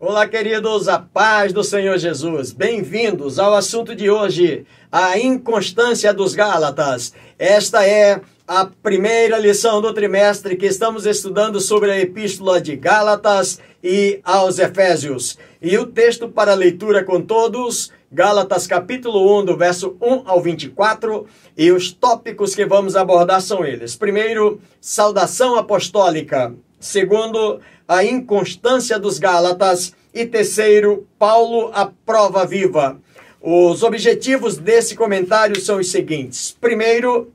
Olá, queridos, a paz do Senhor Jesus. Bem-vindos ao assunto de hoje, a inconstância dos Gálatas. Esta é a primeira lição do trimestre que estamos estudando sobre a Epístola de Gálatas e aos Efésios. E o texto para leitura com todos, Gálatas capítulo 1, do verso 1 ao 24, e os tópicos que vamos abordar são eles. Primeiro, saudação apostólica. Segundo, a inconstância dos Gálatas. E terceiro, Paulo, a prova viva. Os objetivos desse comentário são os seguintes. Primeiro,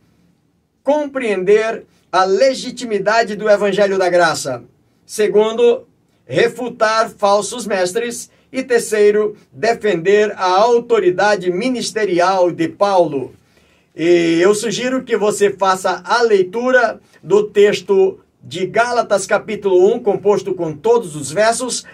compreender a legitimidade do Evangelho da Graça. Segundo, refutar falsos mestres. E terceiro, defender a autoridade ministerial de Paulo. E eu sugiro que você faça a leitura do texto de Gálatas capítulo 1, composto com todos os versos,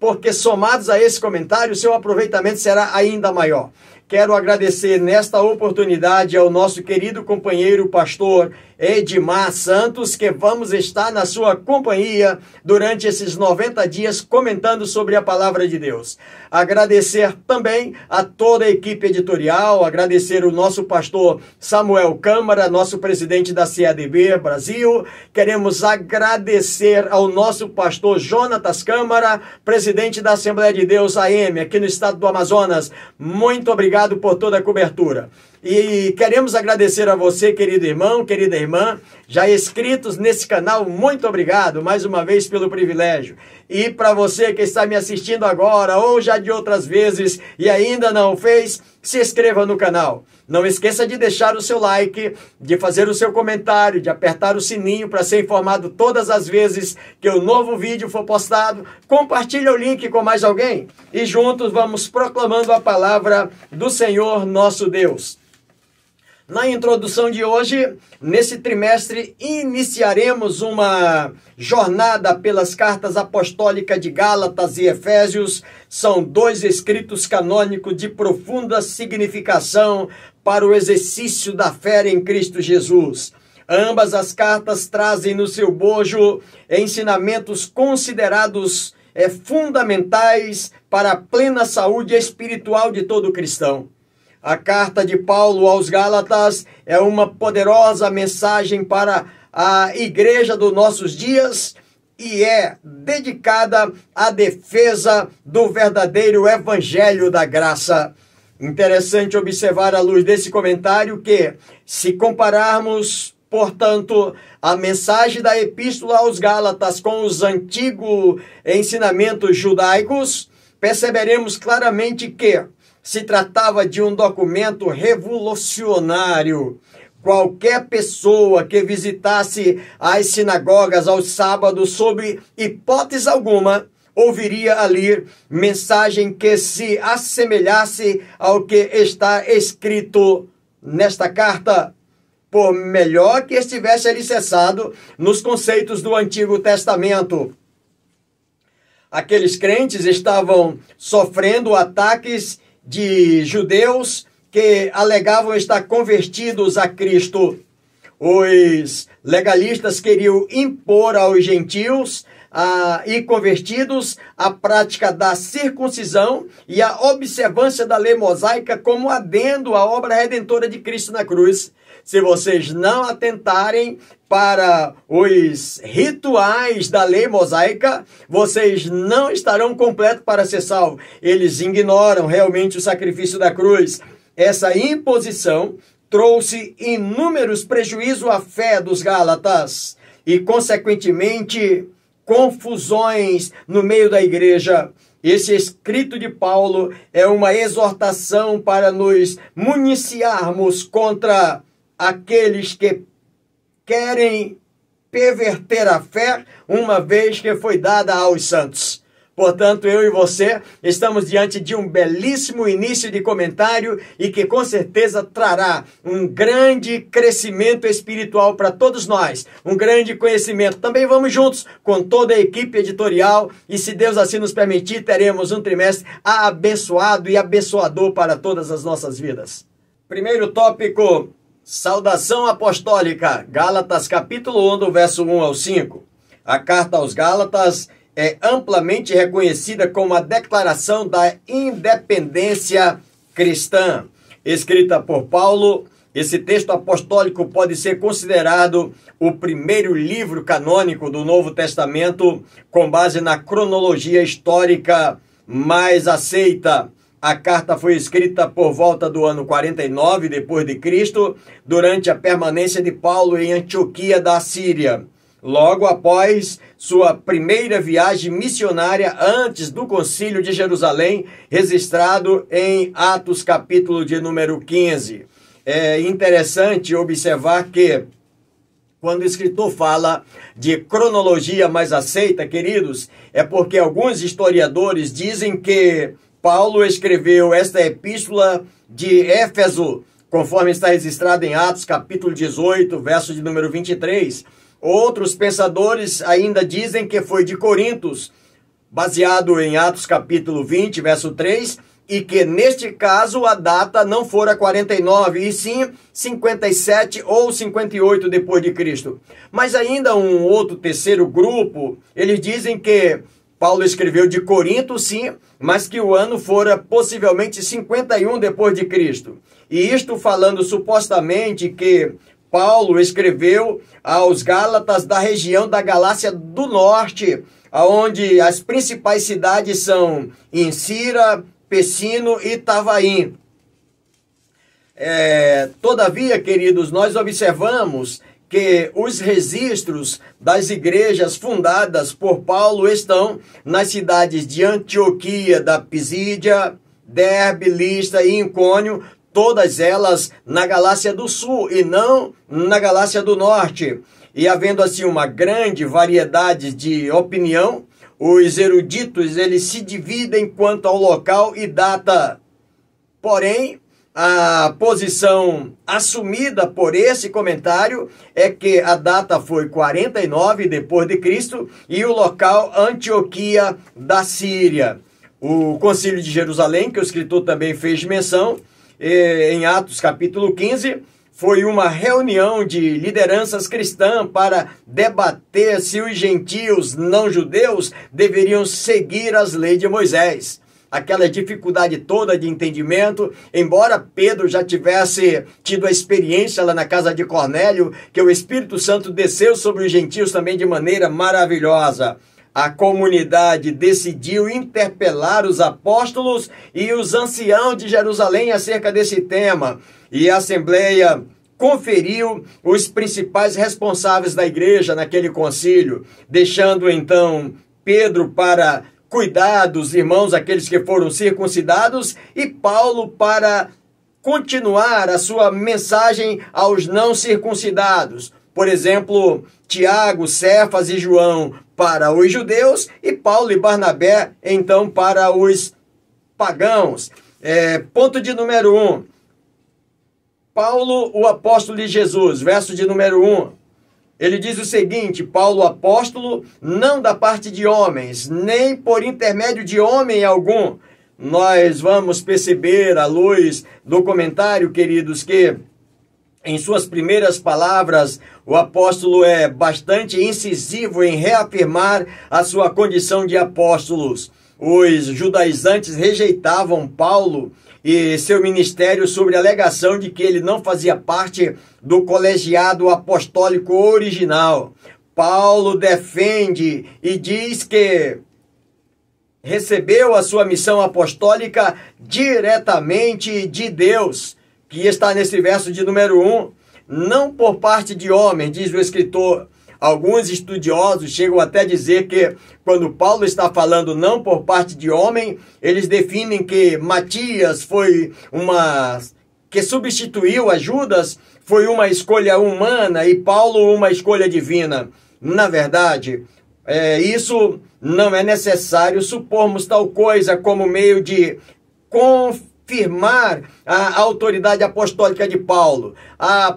porque somados a esse comentário, seu aproveitamento será ainda maior. Quero agradecer nesta oportunidade ao nosso querido companheiro pastor Edmar Santos, que vamos estar na sua companhia durante esses 90 dias comentando sobre a palavra de Deus. Agradecer também a toda a equipe editorial, agradecer o nosso pastor Samuel Câmara, nosso presidente da CADB Brasil. Queremos agradecer ao nosso pastor Jonatas Câmara, presidente da Assembleia de Deus AM, aqui no estado do Amazonas. Muito obrigado por toda a cobertura. E queremos agradecer a você, querido irmão, querida irmã, já inscritos nesse canal, muito obrigado mais uma vez pelo privilégio. E para você que está me assistindo agora ou já de outras vezes e ainda não fez, se inscreva no canal. Não esqueça de deixar o seu like, de fazer o seu comentário, de apertar o sininho para ser informado todas as vezes que o novo vídeo for postado. Compartilhe o link com mais alguém e juntos vamos proclamando a palavra do Senhor nosso Deus. Na introdução de hoje, nesse trimestre, iniciaremos uma jornada pelas cartas apostólicas de Gálatas e Efésios. São dois escritos canônicos de profunda significação para o exercício da fé em Cristo Jesus. Ambas as cartas trazem no seu bojo ensinamentos considerados fundamentais para a plena saúde espiritual de todo cristão. A carta de Paulo aos Gálatas é uma poderosa mensagem para a igreja dos nossos dias e é dedicada à defesa do verdadeiro evangelho da graça. Interessante observar à luz desse comentário que, se compararmos, portanto, a mensagem da Epístola aos Gálatas com os antigos ensinamentos judaicos, perceberemos claramente que se tratava de um documento revolucionário. Qualquer pessoa que visitasse as sinagogas aos sábados, sob hipótese alguma, ouviria ali mensagem que se assemelhasse ao que está escrito nesta carta, por melhor que estivesse alicerçado nos conceitos do Antigo Testamento. Aqueles crentes estavam sofrendo ataques de judeus que alegavam estar convertidos a Cristo. Os legalistas queriam impor aos gentios e convertidos a prática da circuncisão e a observância da lei mosaica como adendo à obra redentora de Cristo na cruz. Se vocês não atentarem para os rituais da lei mosaica, vocês não estarão completos para ser salvos. Eles ignoram realmente o sacrifício da cruz. Essa imposição trouxe inúmeros prejuízos à fé dos Gálatas e, consequentemente, confusões no meio da igreja. Esse escrito de Paulo é uma exortação para nos municiarmos contra aqueles que querem perverter a fé, uma vez que foi dada aos santos. Portanto, eu e você estamos diante de um belíssimo início de comentário e que com certeza trará um grande crescimento espiritual para todos nós, um grande conhecimento. Também vamos juntos com toda a equipe editorial e, se Deus assim nos permitir, teremos um trimestre abençoado e abençoador para todas as nossas vidas. Primeiro tópico: saudação apostólica, Gálatas capítulo 1, do verso 1 ao 5. A carta aos Gálatas é amplamente reconhecida como a Declaração da Independência Cristã, escrita por Paulo. Esse texto apostólico pode ser considerado o primeiro livro canônico do Novo Testamento, com base na cronologia histórica mais aceita. A carta foi escrita por volta do ano 49 depois de Cristo, durante a permanência de Paulo em Antioquia da Síria, logo após sua primeira viagem missionária antes do Concílio de Jerusalém, registrado em Atos capítulo de número 15. É interessante observar que, quando o escritor fala de cronologia mais aceita, queridos, é porque alguns historiadores dizem que Paulo escreveu esta epístola de Éfeso, conforme está registrado em Atos capítulo 18, verso de número 23. Outros pensadores ainda dizem que foi de Corintos, baseado em Atos capítulo 20, verso 3, e que neste caso a data não fora 49, e sim 57 ou 58 depois de Cristo. Mas ainda um outro terceiro grupo, eles dizem que Paulo escreveu de Corinto, sim, mas que o ano fora possivelmente 51 depois de Cristo. E isto falando supostamente que Paulo escreveu aos Gálatas da região da Galácia do Norte, onde as principais cidades são Insira, Pessino e Tavaim. Todavia, queridos, nós observamos que os registros das igrejas fundadas por Paulo estão nas cidades de Antioquia da Pisídia, Derbe, Listra e Icônio, todas elas na Galácia do Sul e não na Galácia do Norte. E havendo assim uma grande variedade de opinião, os eruditos eles se dividem quanto ao local e data. Porém, a posição assumida por esse comentário é que a data foi 49 depois de Cristo e o local Antioquia da Síria. O Concílio de Jerusalém, que o escritor também fez menção, em Atos capítulo 15, foi uma reunião de lideranças cristãs para debater se os gentios não judeus deveriam seguir as leis de Moisés. Aquela dificuldade toda de entendimento, embora Pedro já tivesse tido a experiência lá na casa de Cornélio, que o Espírito Santo desceu sobre os gentios também de maneira maravilhosa. A comunidade decidiu interpelar os apóstolos e os anciãos de Jerusalém acerca desse tema. E a Assembleia conferiu os principais responsáveis da igreja naquele concílio, deixando então Pedro para cuidar dos irmãos, aqueles que foram circuncidados, e Paulo para continuar a sua mensagem aos não circuncidados. Por exemplo, Tiago, Cefas e João para os judeus e Paulo e Barnabé, então, para os pagãos. Ponto de número 1. Paulo, o apóstolo de Jesus, verso de número 1. Ele diz o seguinte: Paulo, apóstolo, não da parte de homens, nem por intermédio de homem algum. Nós vamos perceber, à luz do comentário, queridos, que em suas primeiras palavras, o apóstolo é bastante incisivo em reafirmar a sua condição de apóstolos. Os judaizantes rejeitavam Paulo e seu ministério sobre a alegação de que ele não fazia parte do colegiado apostólico original. Paulo defende e diz que recebeu a sua missão apostólica diretamente de Deus, que está nesse verso de número 1, não por parte de homem, diz o escritor. Alguns estudiosos chegam até a dizer que, quando Paulo está falando não por parte de homem, eles definem que Matias foi que substituiu a Judas, foi uma escolha humana e Paulo uma escolha divina. Na verdade, isso não é necessário supormos tal coisa como meio de confirmar a autoridade apostólica de Paulo.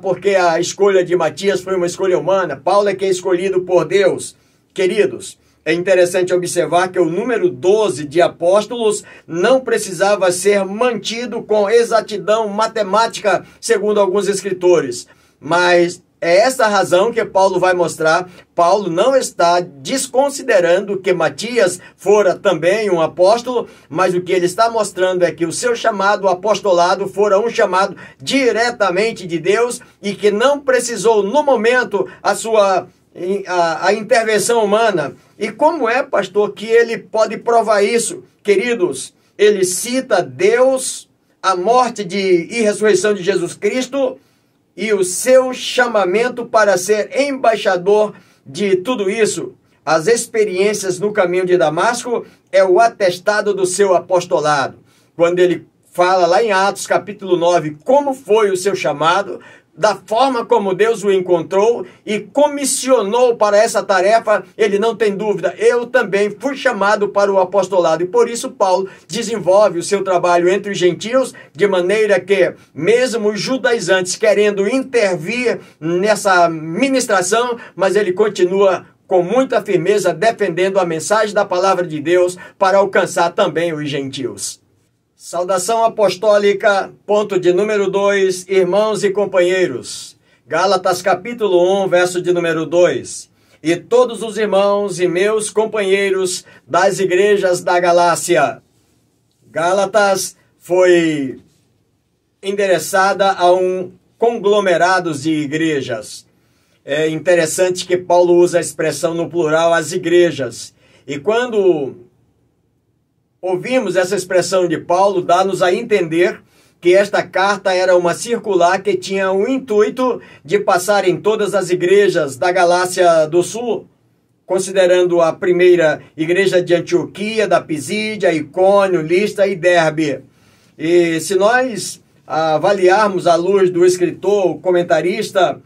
Porque a escolha de Matias foi uma escolha humana. Paulo é que é escolhido por Deus. Queridos, é interessante observar que o número 12 de apóstolos não precisava ser mantido com exatidão matemática, segundo alguns escritores. Mas É essa a razão que Paulo vai mostrar. Paulo não está desconsiderando que Matias fora também um apóstolo, mas o que ele está mostrando é que o seu chamado, o apostolado, fora um chamado diretamente de Deus e que não precisou, no momento, a intervenção humana. E como é, pastor, que ele pode provar isso? Queridos, ele cita Deus, a morte e ressurreição de Jesus Cristo, e o seu chamamento para ser embaixador de tudo isso. As experiências no caminho de Damasco é o atestado do seu apostolado. Quando ele fala lá em Atos capítulo 9 como foi o seu chamado, da forma como Deus o encontrou e comissionou para essa tarefa, ele não tem dúvida, eu também fui chamado para o apostolado. E por isso Paulo desenvolve o seu trabalho entre os gentios, de maneira que mesmo os judaizantes querendo intervir nessa ministração, mas ele continua com muita firmeza defendendo a mensagem da palavra de Deus para alcançar também os gentios. Saudação apostólica, ponto de número 2, irmãos e companheiros. Gálatas capítulo 1, verso de número 2. E todos os irmãos e meus companheiros das igrejas da Galácia. Gálatas foi endereçada a um conglomerado de igrejas. É interessante que Paulo usa a expressão no plural, as igrejas. E quando ouvimos essa expressão de Paulo, dá-nos a entender que esta carta era uma circular que tinha o intuito de passar em todas as igrejas da Galácia do Sul, considerando a primeira igreja de Antioquia, da Pisídia, Icônio, Listra e Derbe. E se nós avaliarmos à luz do escritor, o comentarista,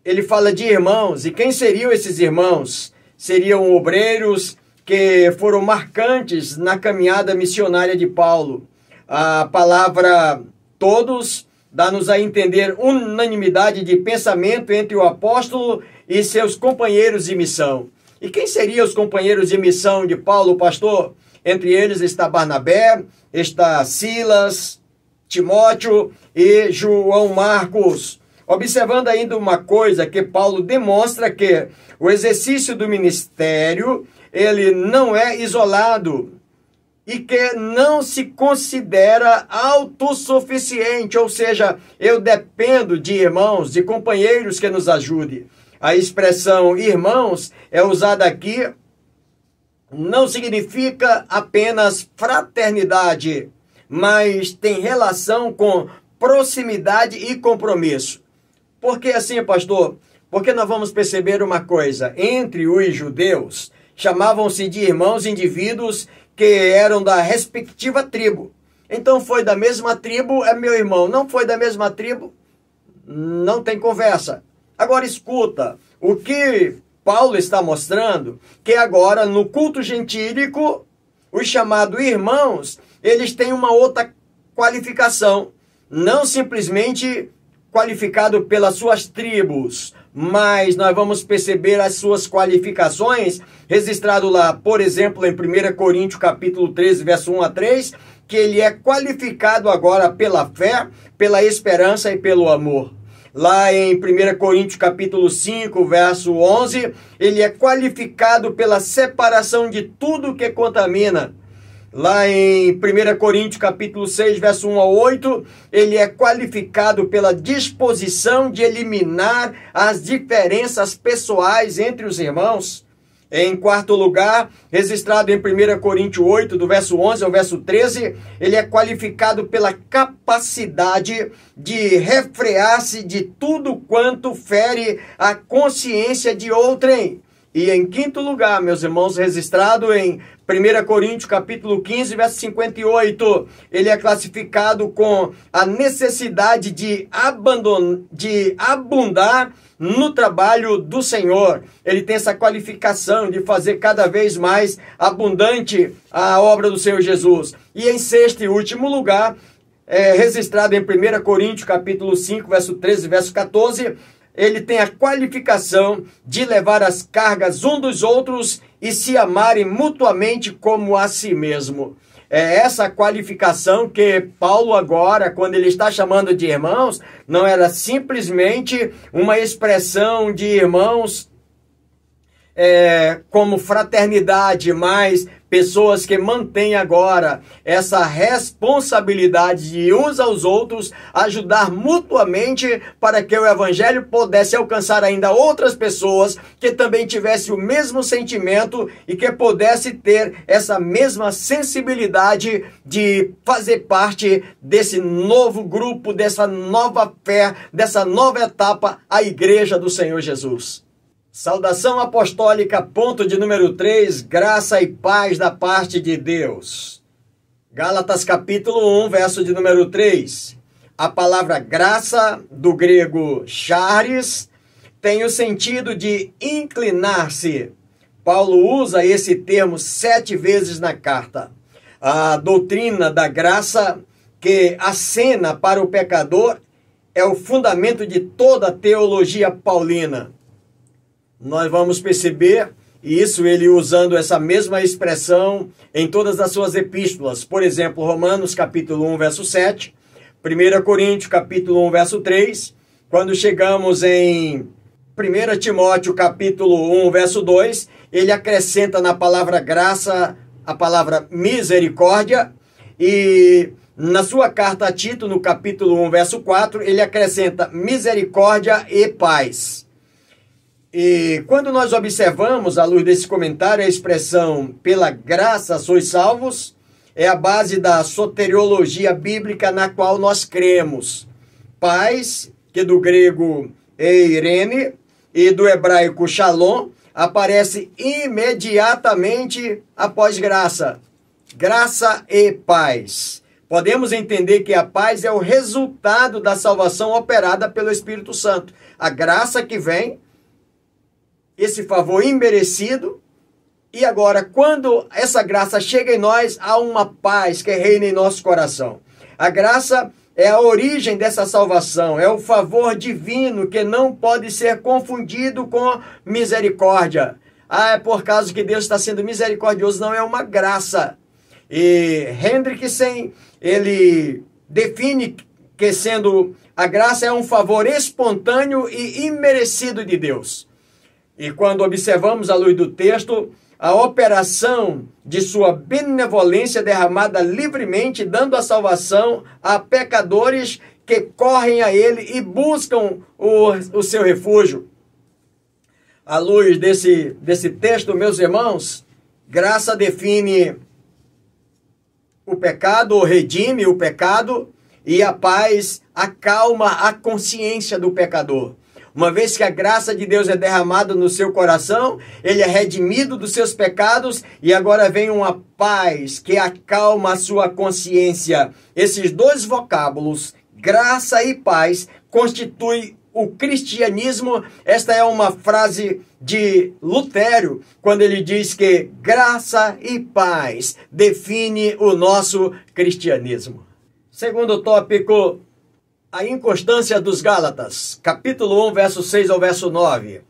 ele fala de irmãos. E quem seriam esses irmãos? Seriam obreiros que foram marcantes na caminhada missionária de Paulo. A palavra todos dá-nos a entender unanimidade de pensamento entre o apóstolo e seus companheiros de missão. E quem seriam os companheiros de missão de Paulo, pastor? Entre eles está Barnabé, está Silas, Timóteo e João Marcos. Observando ainda uma coisa que Paulo demonstra, que o exercício do ministério ele não é isolado e que não se considera autossuficiente, ou seja, eu dependo de irmãos, de companheiros que nos ajudem. A expressão irmãos é usada aqui, não significa apenas fraternidade, mas tem relação com proximidade e compromisso. Por que assim, pastor? Porque nós vamos perceber uma coisa, entre os judeus, chamavam-se de irmãos indivíduos que eram da respectiva tribo. Então foi da mesma tribo, é meu irmão. Não foi da mesma tribo, não tem conversa. Agora escuta, o que Paulo está mostrando, que agora no culto gentílico, os chamados irmãos, eles têm uma outra qualificação. Não simplesmente qualificado pelas suas tribos, mas nós vamos perceber as suas qualificações, registrado lá, por exemplo, em 1 Coríntios capítulo 13, verso 1 a 3, que ele é qualificado agora pela fé, pela esperança e pelo amor. Lá em 1 Coríntios capítulo 5, verso 11, ele é qualificado pela separação de tudo que contamina. Lá em 1 Coríntios capítulo 6, verso 1 a 8, ele é qualificado pela disposição de eliminar as diferenças pessoais entre os irmãos. Em quarto lugar, registrado em 1 Coríntios 8, do verso 11 ao verso 13, ele é qualificado pela capacidade de refrear-se de tudo quanto fere a consciência de outrem. E em quinto lugar, meus irmãos, registrado em 1 Coríntios capítulo 15, verso 58, ele é classificado com a necessidade de abundar no trabalho do Senhor. Ele tem essa qualificação de fazer cada vez mais abundante a obra do Senhor Jesus. E em sexto e último lugar, registrado em 1 Coríntios capítulo 5, verso 13 e verso 14, ele tem a qualificação de levar as cargas um dos outros e se amarem mutuamente como a si mesmo. é essa qualificação que Paulo agora, quando ele está chamando de irmãos, não era simplesmente uma expressão de irmãos como fraternidade, mas pessoas que mantêm agora essa responsabilidade de uns aos outros ajudar mutuamente para que o evangelho pudesse alcançar ainda outras pessoas que também tivessem o mesmo sentimento e que pudesse ter essa mesma sensibilidade de fazer parte desse novo grupo, dessa nova fé, dessa nova etapa, a Igreja do Senhor Jesus. Saudação apostólica, ponto de número 3, graça e paz da parte de Deus. Gálatas capítulo 1, verso de número 3. A palavra graça, do grego charis, tem o sentido de inclinar-se. Paulo usa esse termo 7 vezes na carta. A doutrina da graça, que acena para o pecador, é o fundamento de toda a teologia paulina. Nós vamos perceber isso, ele usando essa mesma expressão em todas as suas epístolas. Por exemplo, Romanos capítulo 1, verso 7, 1 Coríntios capítulo 1, verso 3. Quando chegamos em 1 Timóteo capítulo 1, verso 2, ele acrescenta na palavra graça a palavra misericórdia. E na sua carta a Tito, no capítulo 1, verso 4, ele acrescenta misericórdia e paz. E quando nós observamos, à luz desse comentário, a expressão pela graça sois salvos, é a base da soteriologia bíblica na qual nós cremos. Paz, que do grego eirene e do hebraico shalom, aparece imediatamente após graça. Graça e paz. Podemos entender que a paz é o resultado da salvação operada pelo Espírito Santo. A graça que vem, esse favor imerecido, e agora, quando essa graça chega em nós, há uma paz que reina em nosso coração. A graça é a origem dessa salvação, é o favor divino que não pode ser confundido com misericórdia. É por causa que Deus está sendo misericordioso, não é uma graça. E Hendrickson, ele define que sendo a graça é um favor espontâneo e imerecido de Deus. E quando observamos à luz do texto, a operação de sua benevolência derramada livremente, dando a salvação a pecadores que correm a ele e buscam o seu refúgio. À luz desse texto, meus irmãos, graça define o pecado, ou redime o pecado, e a paz acalma a consciência do pecador. Uma vez que a graça de Deus é derramada no seu coração, ele é redimido dos seus pecados e agora vem uma paz que acalma a sua consciência. Esses dois vocábulos, graça e paz, constituem o cristianismo. Esta é uma frase de Lutero, quando ele diz que graça e paz define o nosso cristianismo. Segundo tópico, a inconstância dos Gálatas, capítulo 1, verso 6 ao verso 9.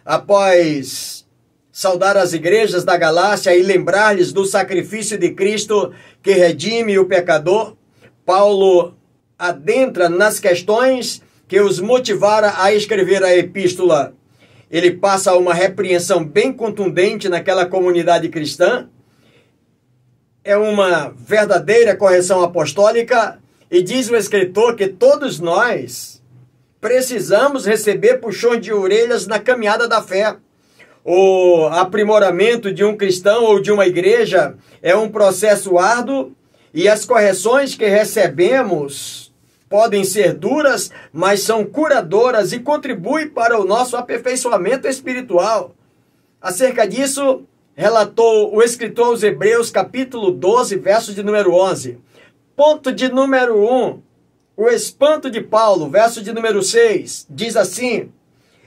Após saudar as igrejas da Galácia e lembrar-lhes do sacrifício de Cristo que redime o pecador, Paulo adentra nas questões que os motivaram a escrever a epístola. Ele passa uma repreensão bem contundente naquela comunidade cristã. É uma verdadeira correção apostólica. E diz o escritor que todos nós precisamos receber puxões de orelhas na caminhada da fé. O aprimoramento de um cristão ou de uma igreja é um processo árduo e as correções que recebemos podem ser duras, mas são curadoras e contribuem para o nosso aperfeiçoamento espiritual. Acerca disso, relatou o escritor aos Hebreus, capítulo 12, verso de número 11. Ponto de número 1, o espanto de Paulo, verso de número 6, diz assim: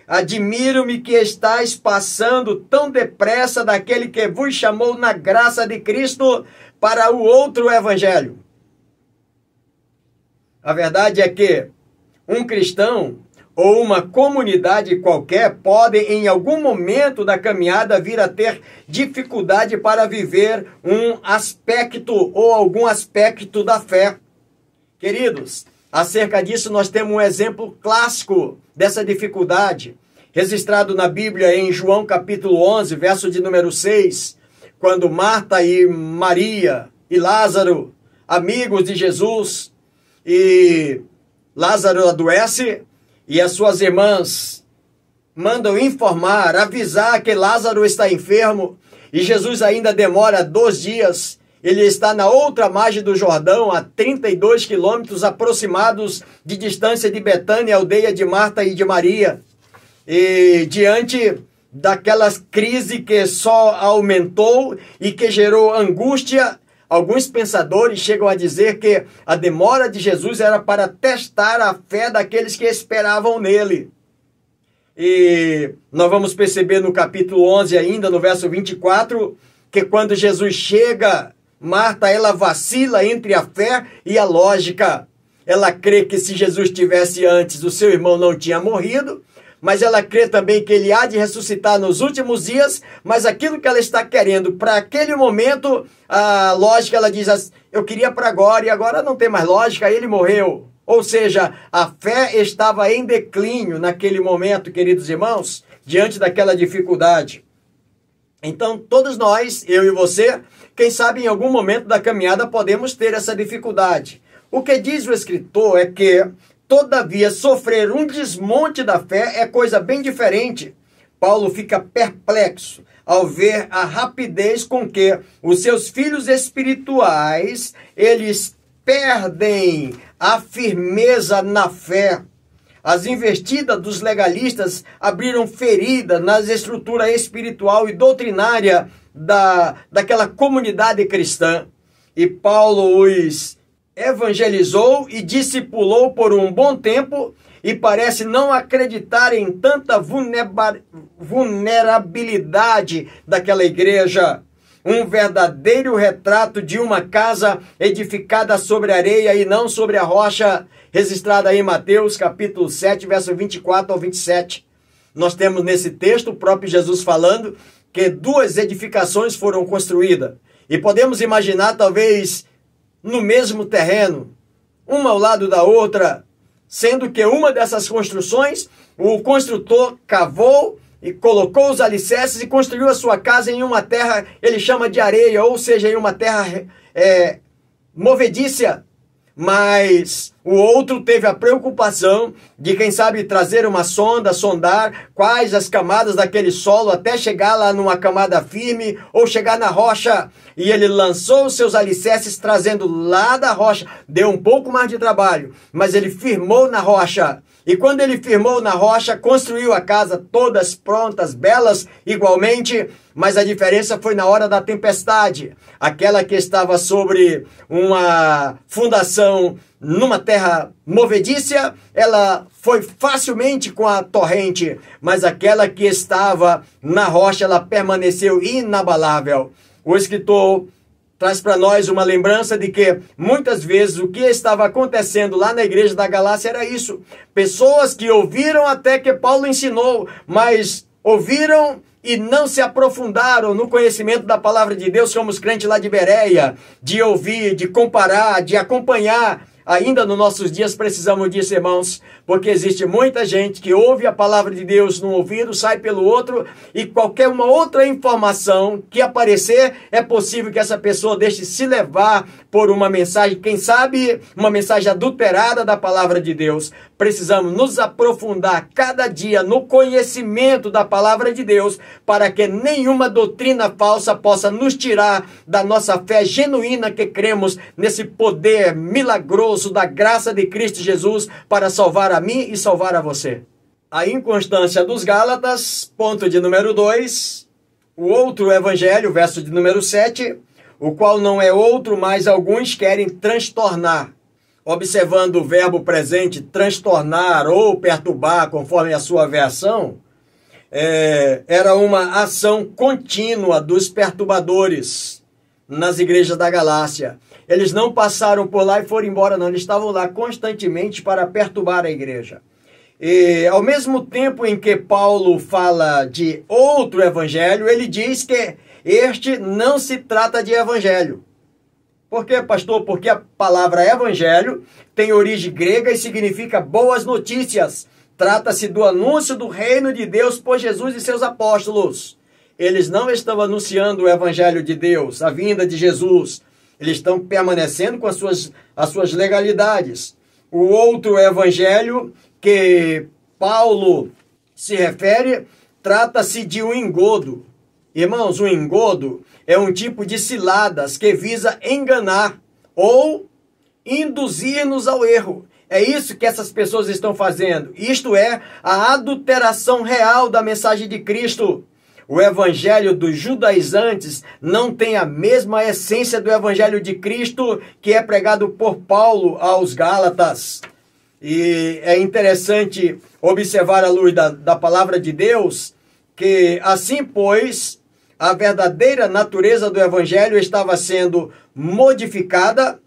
admiro-me que estáis passando tão depressa daquele que vos chamou na graça de Cristo para o outro evangelho. A verdade é que um cristão ou uma comunidade qualquer podem, em algum momento da caminhada, vir a ter dificuldade para viver um aspecto ou algum aspecto da fé. Queridos, acerca disso nós temos um exemplo clássico dessa dificuldade, registrado na Bíblia em João capítulo 11, verso de número 6, quando Marta e Maria e Lázaro, amigos de Jesus, e Lázaro adoece, e as suas irmãs mandam informar, avisar que Lázaro está enfermo, e Jesus ainda demora 2 dias. Ele está na outra margem do Jordão, a 32 quilômetros aproximados de distância de Betânia, aldeia de Marta e de Maria. E diante daquela crise que só aumentou e que gerou angústia, alguns pensadores chegam a dizer que a demora de Jesus era para testar a fé daqueles que esperavam nele. E nós vamos perceber no capítulo 11 ainda, no verso 24, que quando Jesus chega, Marta, ela vacila entre a fé e a lógica. Ela crê que se Jesus tivesse antes, o seu irmão não tinha morrido, mas ela crê também que ele há de ressuscitar nos últimos dias, mas aquilo que ela está querendo para aquele momento, a lógica, ela diz, eu queria para agora, e agora não tem mais lógica, ele morreu. Ou seja, a fé estava em declínio naquele momento, queridos irmãos, diante daquela dificuldade. Então, todos nós, eu e você, quem sabe em algum momento da caminhada podemos ter essa dificuldade. O que diz o escritor é que, todavia, sofrer um desmonte da fé é coisa bem diferente. Paulo fica perplexo ao ver a rapidez com que os seus filhos espirituais, eles perdem a firmeza na fé. As investidas dos legalistas abriram ferida nas estruturas espiritual e doutrinária daquela comunidade cristã. E Paulo os evangelizou e discipulou por um bom tempo e parece não acreditar em tanta vulnerabilidade daquela igreja. Um verdadeiro retrato de uma casa edificada sobre areia e não sobre a rocha, registrada em Mateus capítulo 7, verso 24 ao 27. Nós temos nesse texto o próprio Jesus falando que 2 edificações foram construídas. E podemos imaginar talvez no mesmo terreno, uma ao lado da outra, sendo que uma dessas construções, o construtor cavou e colocou os alicerces e construiu a sua casa em uma terra, ele chama de areia, ou seja, em uma terra movediça. Mas o outro teve a preocupação de, quem sabe, trazer uma sonda, sondar quais as camadas daquele solo até chegar lá numa camada firme ou chegar na rocha. E ele lançou os seus alicerces trazendo lá da rocha. Deu um pouco mais de trabalho, mas ele firmou na rocha. E quando ele firmou na rocha, construiu a casa, todas prontas, belas igualmente, mas a diferença foi na hora da tempestade. Aquela que estava sobre uma fundação numa terra movediça, ela foi facilmente com a torrente, mas aquela que estava na rocha, ela permaneceu inabalável. O escritor traz para nós uma lembrança de que muitas vezes o que estava acontecendo lá na igreja da Galácia era isso. Pessoas que ouviram até que Paulo ensinou, mas ouviram e não se aprofundaram no conhecimento da palavra de Deus, como os crentes lá de Bereia, de ouvir, de comparar, de acompanhar. Ainda nos nossos dias precisamos disso, irmãos, porque existe muita gente que ouve a palavra de Deus num ouvido, sai pelo outro, e qualquer uma outra informação que aparecer, é possível que essa pessoa deixe se levar por uma mensagem, quem sabe uma mensagem adulterada da palavra de Deus. Precisamos nos aprofundar cada dia no conhecimento da palavra de Deus, para que nenhuma doutrina falsa possa nos tirar da nossa fé genuína que cremos nesse poder milagroso da graça de Cristo Jesus para salvar a mim e salvar a você. A inconstância dos Gálatas, ponto de número 2. O outro evangelho, verso de número 7, o qual não é outro, mas alguns querem transtornar. Observando o verbo presente, transtornar ou perturbar, conforme a sua versão, era uma ação contínua dos perturbadores nas igrejas da Galácia. Eles não passaram por lá e foram embora, não. Eles estavam lá constantemente para perturbar a igreja. E, ao mesmo tempo em que Paulo fala de outro evangelho, ele diz que este não se trata de evangelho. Por quê, pastor? Porque a palavra evangelho tem origem grega e significa boas notícias. Trata-se do anúncio do reino de Deus por Jesus e seus apóstolos. Eles não estão anunciando o evangelho de Deus, a vinda de Jesus. Eles estão permanecendo com as suas legalidades. O outro evangelho que Paulo se refere, trata-se de um engodo. Irmãos, um engodo é um tipo de ciladas que visa enganar ou induzir-nos ao erro. É isso que essas pessoas estão fazendo. Isto é a adulteração real da mensagem de Cristo. O evangelho dos judaizantes não tem a mesma essência do evangelho de Cristo que é pregado por Paulo aos Gálatas. E é interessante observar à luz da palavra de Deus que, assim, pois, a verdadeira natureza do evangelho estava sendo modificada,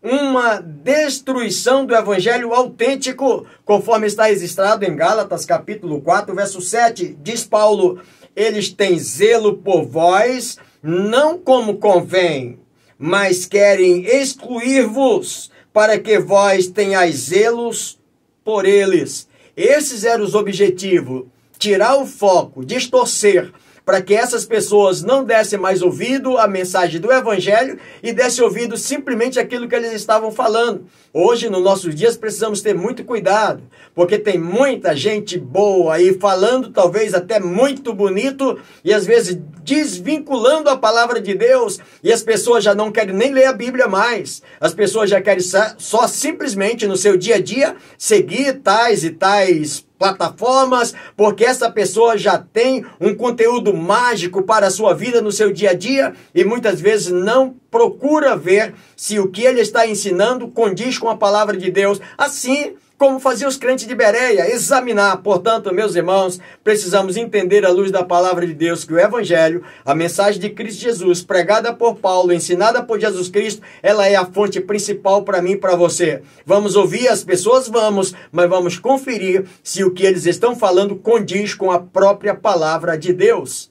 uma destruição do evangelho autêntico, conforme está registrado em Gálatas capítulo 4, verso 7, diz Paulo: eles têm zelo por vós, não como convém, mas querem excluir-vos, para que vós tenhais zelos por eles. Esses eram os objetivos: tirar o foco, distorcer, para que essas pessoas não dessem mais ouvido à mensagem do evangelho e dessem ouvido simplesmente aquilo que eles estavam falando. Hoje, nos nossos dias, precisamos ter muito cuidado, porque tem muita gente boa aí falando, talvez até muito bonito, e às vezes desvinculando a palavra de Deus, e as pessoas já não querem nem ler a Bíblia mais. As pessoas já querem só simplesmente no seu dia a dia seguir tais e tais plataformas, porque essa pessoa já tem um conteúdo mágico para a sua vida no seu dia a dia e muitas vezes não procura ver se o que ele está ensinando condiz com a palavra de Deus, assim como faziam os crentes de Bereia, examinar. Portanto, meus irmãos, precisamos entender à luz da palavra de Deus que o evangelho, a mensagem de Cristo Jesus, pregada por Paulo, ensinada por Jesus Cristo, ela é a fonte principal para mim e para você. Vamos ouvir as pessoas? Vamos, mas vamos conferir se o que eles estão falando condiz com a própria palavra de Deus.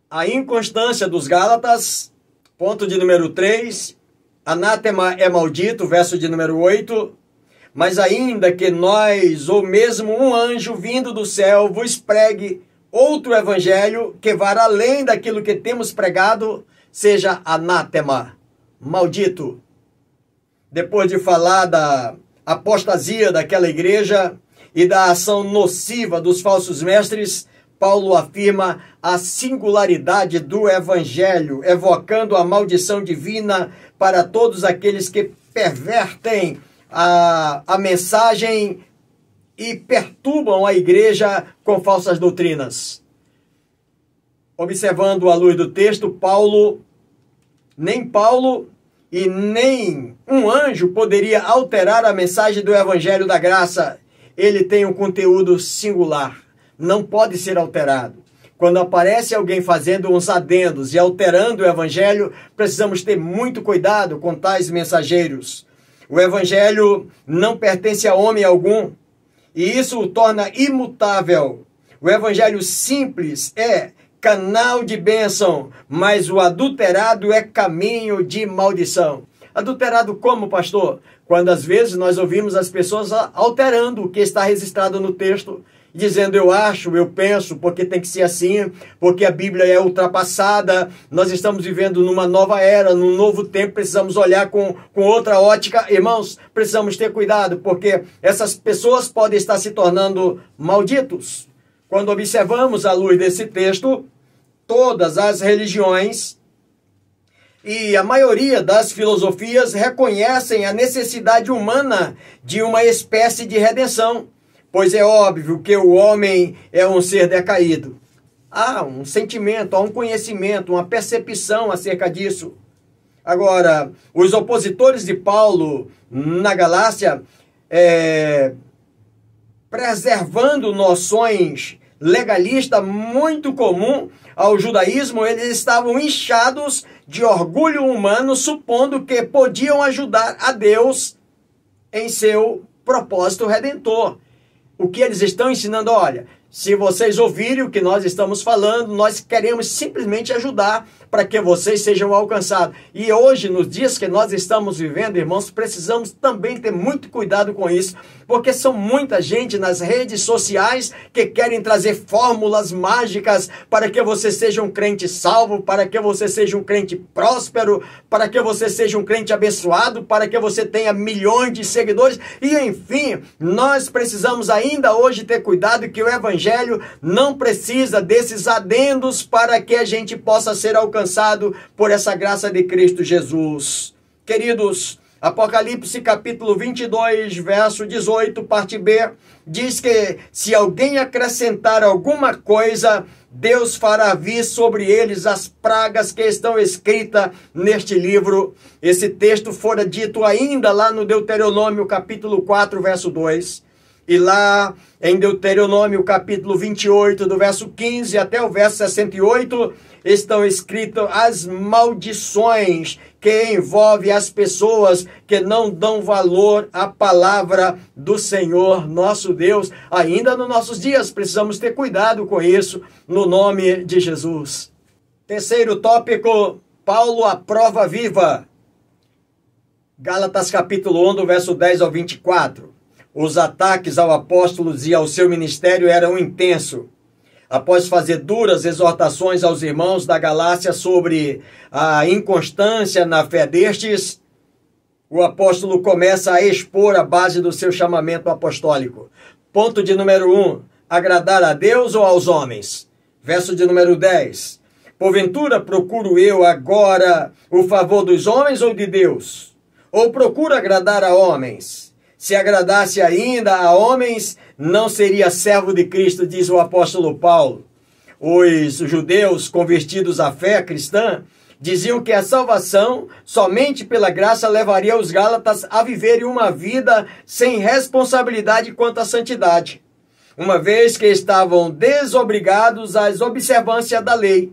A inconstância dos Gálatas, ponto de número 3, anátema é maldito, verso de número 8, mas ainda que nós, ou mesmo um anjo vindo do céu, vos pregue outro evangelho que vá além daquilo que temos pregado, seja anátema, maldito. Depois de falar da apostasia daquela igreja e da ação nociva dos falsos mestres, Paulo afirma a singularidade do evangelho, evocando a maldição divina para todos aqueles que pervertem a mensagem e perturbam a igreja com falsas doutrinas. Observando à luz do texto, nem Paulo e nem um anjo poderia alterar a mensagem do evangelho da graça. Ele tem um conteúdo singular, não pode ser alterado. Quando aparece alguém fazendo uns adendos e alterando o evangelho, precisamos ter muito cuidado com tais mensageiros. O evangelho não pertence a homem algum, e isso o torna imutável. O evangelho simples é canal de bênção, mas o adulterado é caminho de maldição. Adulterado como, pastor? Quando às vezes nós ouvimos as pessoas alterando o que está registrado no texto, dizendo eu acho, eu penso, porque tem que ser assim, porque a Bíblia é ultrapassada, nós estamos vivendo numa nova era, num novo tempo, precisamos olhar com outra ótica. Irmãos, precisamos ter cuidado, porque essas pessoas podem estar se tornando malditos. Quando observamos à luz desse texto, todas as religiões e a maioria das filosofias reconhecem a necessidade humana de uma espécie de redenção. Pois é óbvio que o homem é um ser decaído. Há um sentimento, há um conhecimento, uma percepção acerca disso. Agora, os opositores de Paulo na Galácia, preservando noções legalistas muito comum ao judaísmo, eles estavam inchados de orgulho humano, supondo que podiam ajudar a Deus em seu propósito redentor. o que eles estão ensinando? Olha, se vocês ouvirem o que nós estamos falando, nós queremos simplesmente ajudar para que vocês sejam alcançados. E hoje, nos dias que nós estamos vivendo, irmãos, precisamos também ter muito cuidado com isso, porque são muita gente nas redes sociais que querem trazer fórmulas mágicas para que você seja um crente salvo, para que você seja um crente próspero, para que você seja um crente abençoado, para que você tenha milhões de seguidores. E, enfim, nós precisamos ainda hoje ter cuidado que o Evangelho não precisa desses adendos para que a gente possa ser alcançado por essa graça de Cristo Jesus. Queridos, Apocalipse capítulo 22, verso 18, parte B, diz que se alguém acrescentar alguma coisa, Deus fará vir sobre eles as pragas que estão escritas neste livro. Esse texto fora dito ainda lá no Deuteronômio capítulo 4, verso 2. E lá em Deuteronômio capítulo 28, do verso 15 até o verso 68, estão escritas as maldições que envolvem as pessoas que não dão valor à palavra do Senhor nosso Deus. Ainda nos nossos dias precisamos ter cuidado com isso, no nome de Jesus. Terceiro tópico, Paulo a prova viva. Gálatas capítulo 1, do verso 10 ao 24. Os ataques ao apóstolo e ao seu ministério eram intensos. Após fazer duras exortações aos irmãos da Galácia sobre a inconstância na fé destes, o apóstolo começa a expor a base do seu chamamento apostólico. Ponto de número 1, agradar a Deus ou aos homens? Verso de número 10, porventura procuro eu agora o favor dos homens ou de Deus? Ou procuro agradar a homens? Se agradasse ainda a homens, não seria servo de Cristo, diz o apóstolo Paulo. Os judeus convertidos à fé cristã diziam que a salvação somente pela graça levaria os gálatas a viverem uma vida sem responsabilidade quanto à santidade, uma vez que estavam desobrigados às observâncias da lei.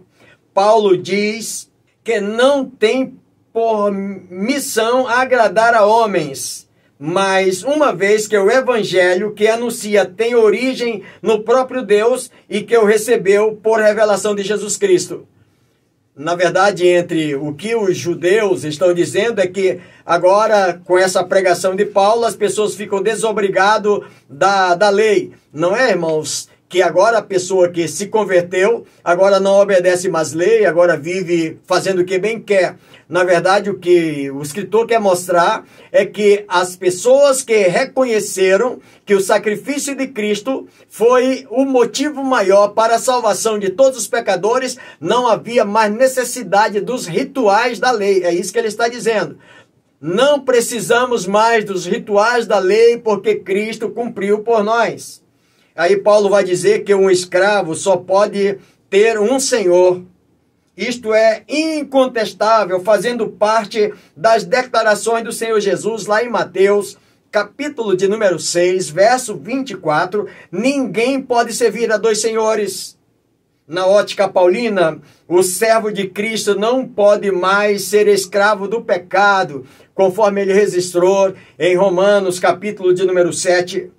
Paulo diz que não tem por missão agradar a homens, mas uma vez que o evangelho que anuncia tem origem no próprio Deus e que o recebeu por revelação de Jesus Cristo. Na verdade, entre o que os judeus estão dizendo é que agora, com essa pregação de Paulo, as pessoas ficam desobrigadas da lei. Não é, irmãos, que agora a pessoa que se converteu, agora não obedece mais lei, agora vive fazendo o que bem quer. Na verdade, o que o escritor quer mostrar é que as pessoas que reconheceram que o sacrifício de Cristo foi o motivo maior para a salvação de todos os pecadores, não havia mais necessidade dos rituais da lei. É isso que ele está dizendo. Não precisamos mais dos rituais da lei porque Cristo cumpriu por nós. Aí Paulo vai dizer que um escravo só pode ter um senhor. Isto é incontestável, fazendo parte das declarações do Senhor Jesus lá em Mateus, capítulo de número 6, verso 24. Ninguém pode servir a dois senhores. Na ótica paulina, o servo de Cristo não pode mais ser escravo do pecado, conforme ele registrou em Romanos, capítulo de número 7.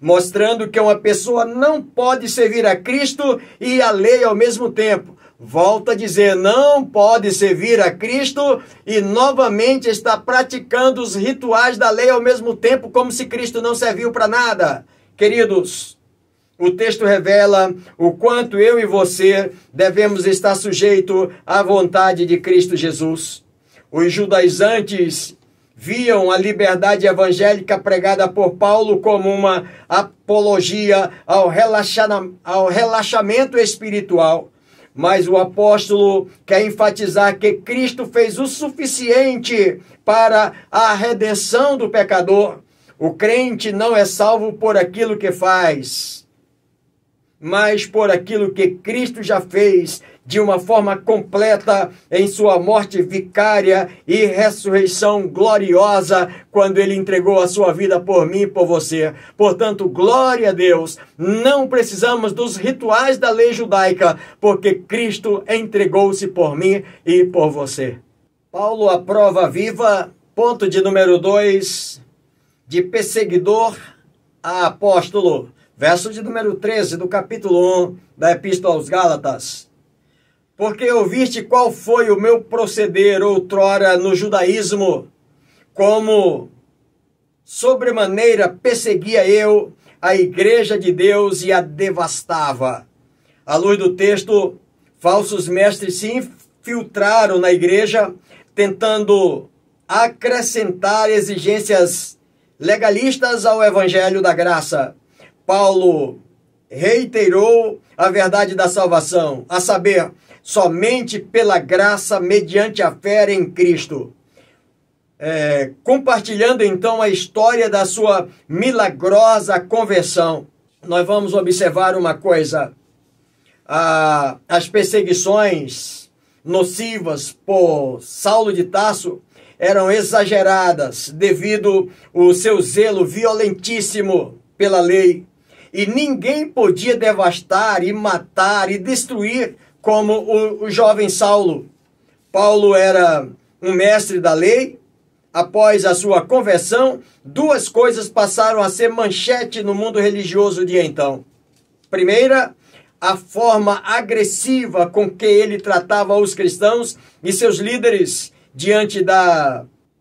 Mostrando que uma pessoa não pode servir a Cristo e a lei ao mesmo tempo. Volta a dizer, não pode servir a Cristo e novamente está praticando os rituais da lei ao mesmo tempo, como se Cristo não serviu para nada. Queridos, o texto revela o quanto eu e você devemos estar sujeitos à vontade de Cristo Jesus. Os judaizantes viam a liberdade evangélica pregada por Paulo como uma apologia ao relaxamento espiritual. Mas o apóstolo quer enfatizar que Cristo fez o suficiente para a redenção do pecador. O crente não é salvo por aquilo que faz, mas por aquilo que Cristo já fez de uma forma completa em sua morte vicária e ressurreição gloriosa, quando ele entregou a sua vida por mim e por você. Portanto, glória a Deus, não precisamos dos rituais da lei judaica, porque Cristo entregou-se por mim e por você. Paulo, a prova viva, ponto de número 2, de perseguidor a apóstolo. verso de número 13 do capítulo 1 da Epístola aos Gálatas. Porque ouviste qual foi o meu proceder outrora no judaísmo, como sobremaneira perseguia eu a igreja de Deus e a devastava. À luz do texto, falsos mestres se infiltraram na igreja, tentando acrescentar exigências legalistas ao evangelho da graça. Paulo reiterou a verdade da salvação, a saber, somente pela graça mediante a fé em Cristo. Compartilhando então a história da sua milagrosa conversão. Nós vamos observar uma coisa: as perseguições nocivas por Saulo de Tarso eram exageradas devido ao seu zelo violentíssimo pela lei. E ninguém podia devastar e matar e destruir como o jovem Saulo. Paulo era um mestre da lei. Após a sua conversão, duas coisas passaram a ser manchete no mundo religioso de então. Primeira, a forma agressiva com que ele tratava os cristãos e seus líderes diante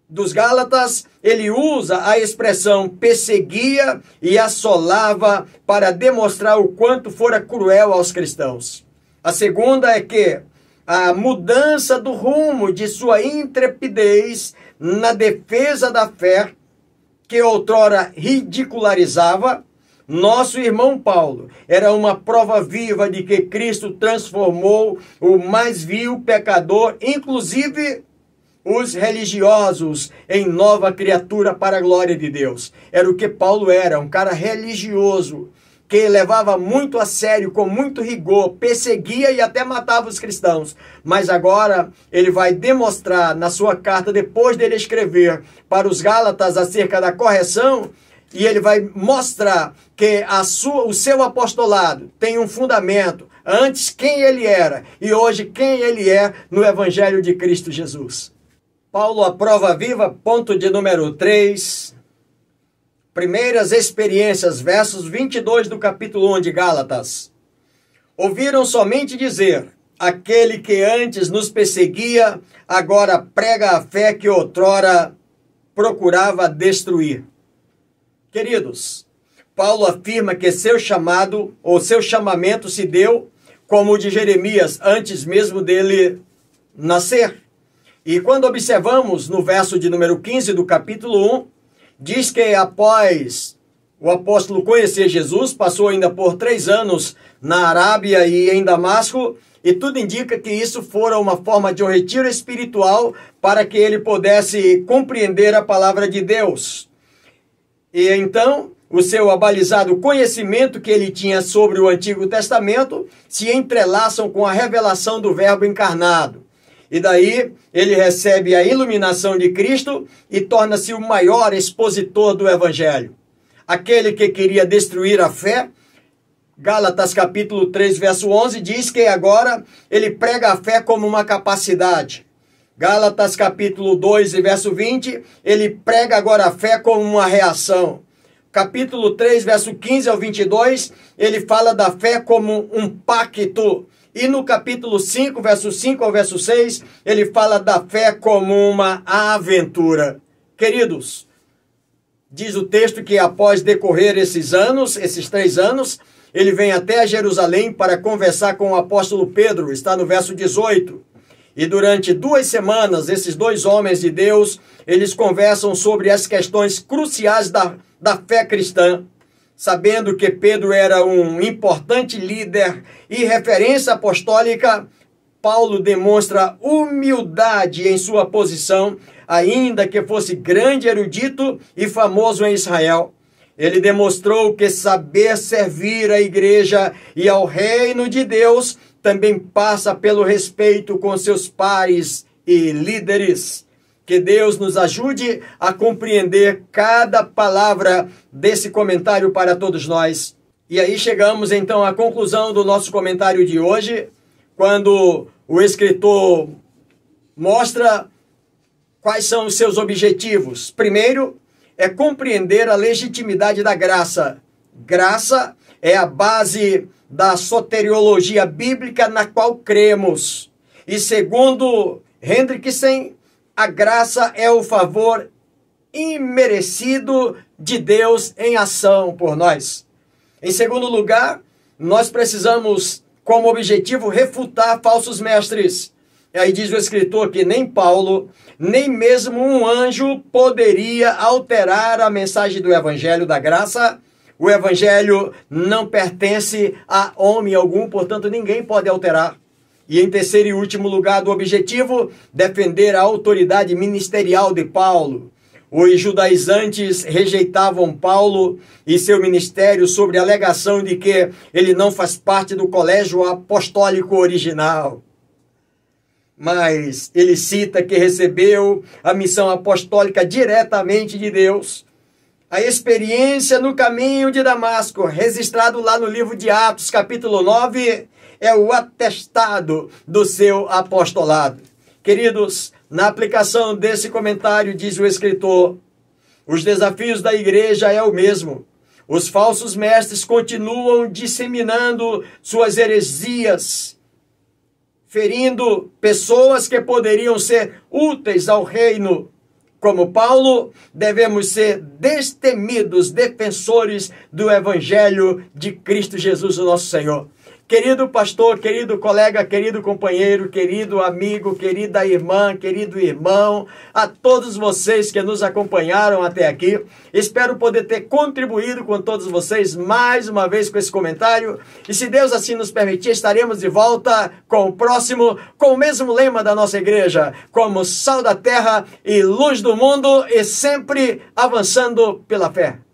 dos Gálatas. Ele usa a expressão perseguia e assolava para demonstrar o quanto fora cruel aos cristãos. A segunda é que a mudança do rumo de sua intrepidez na defesa da fé, que outrora ridicularizava, nosso irmão Paulo era uma prova viva de que Cristo transformou o mais vil pecador, inclusive os religiosos, em nova criatura para a glória de Deus. Era o que Paulo era, um cara religioso, que levava muito a sério, com muito rigor, perseguia e até matava os cristãos. Mas agora ele vai demonstrar na sua carta, depois dele escrever para os Gálatas acerca da correção, e ele vai mostrar que o seu apostolado tem um fundamento, antes quem ele era e hoje quem ele é no Evangelho de Cristo Jesus. Paulo, a prova viva, ponto de número 3. Primeiras experiências, versos 22 do capítulo 1 de Gálatas. Ouviram somente dizer, aquele que antes nos perseguia, agora prega a fé que outrora procurava destruir. Queridos, Paulo afirma que seu chamado, ou seu chamamento se deu como o de Jeremias, antes mesmo dele nascer. E quando observamos no verso de número 15 do capítulo 1, diz que após o apóstolo conhecer Jesus, passou ainda por 3 anos na Arábia e em Damasco, e tudo indica que isso fora uma forma de um retiro espiritual para que ele pudesse compreender a palavra de Deus. E então, o seu abalizado conhecimento que ele tinha sobre o Antigo Testamento se entrelaçam com a revelação do Verbo encarnado. E daí ele recebe a iluminação de Cristo e torna-se o maior expositor do Evangelho. Aquele que queria destruir a fé, Gálatas capítulo 3, verso 11, diz que agora ele prega a fé como uma capacidade. Gálatas capítulo 2 e verso 20, ele prega agora a fé como uma reação. Capítulo 3, verso 15 ao 22, ele fala da fé como um pacto. E no capítulo 5, verso 5 ao verso 6, ele fala da fé como uma aventura. Queridos, diz o texto que após decorrer esses 3 anos, ele vem até Jerusalém para conversar com o apóstolo Pedro, está no verso 18. E durante 2 semanas, esses 2 homens de Deus, eles conversam sobre as questões cruciais da fé cristã. Sabendo que Pedro era um importante líder e referência apostólica, Paulo demonstra humildade em sua posição, ainda que fosse grande erudito e famoso em Israel. Ele demonstrou que saber servir a igreja e ao reino de Deus também passa pelo respeito com seus pares e líderes. Que Deus nos ajude a compreender cada palavra desse comentário para todos nós. E aí chegamos então à conclusão do nosso comentário de hoje, quando o escritor mostra quais são os seus objetivos. Primeiro, é compreender a legitimidade da graça. Graça é a base da soteriologia bíblica na qual cremos. E segundo Hendrickson, a graça é o favor imerecido de Deus em ação por nós. Em segundo lugar, nós precisamos, como objetivo, refutar falsos mestres. E aí diz o escritor que nem Paulo, nem mesmo um anjo poderia alterar a mensagem do evangelho da graça. O evangelho não pertence a homem algum, portanto ninguém pode alterar. E em terceiro e último lugar do objetivo, defender a autoridade ministerial de Paulo. Os judaizantes rejeitavam Paulo e seu ministério sob a alegação de que ele não faz parte do colégio apostólico original. Mas ele cita que recebeu a missão apostólica diretamente de Deus. A experiência no caminho de Damasco, registrado lá no livro de Atos, capítulo 9, é o atestado do seu apostolado. Queridos, na aplicação desse comentário, diz o escritor, os desafios da igreja é o mesmo. Os falsos mestres continuam disseminando suas heresias, ferindo pessoas que poderiam ser úteis ao reino. Como Paulo, devemos ser destemidos defensores do evangelho de Cristo Jesus, o nosso Senhor. Querido pastor, querido colega, querido companheiro, querido amigo, querida irmã, querido irmão, a todos vocês que nos acompanharam até aqui, espero poder ter contribuído com todos vocês mais uma vez com esse comentário, e se Deus assim nos permitir, estaremos de volta com o próximo, com o mesmo lema da nossa igreja, como sal da terra e luz do mundo, e sempre avançando pela fé.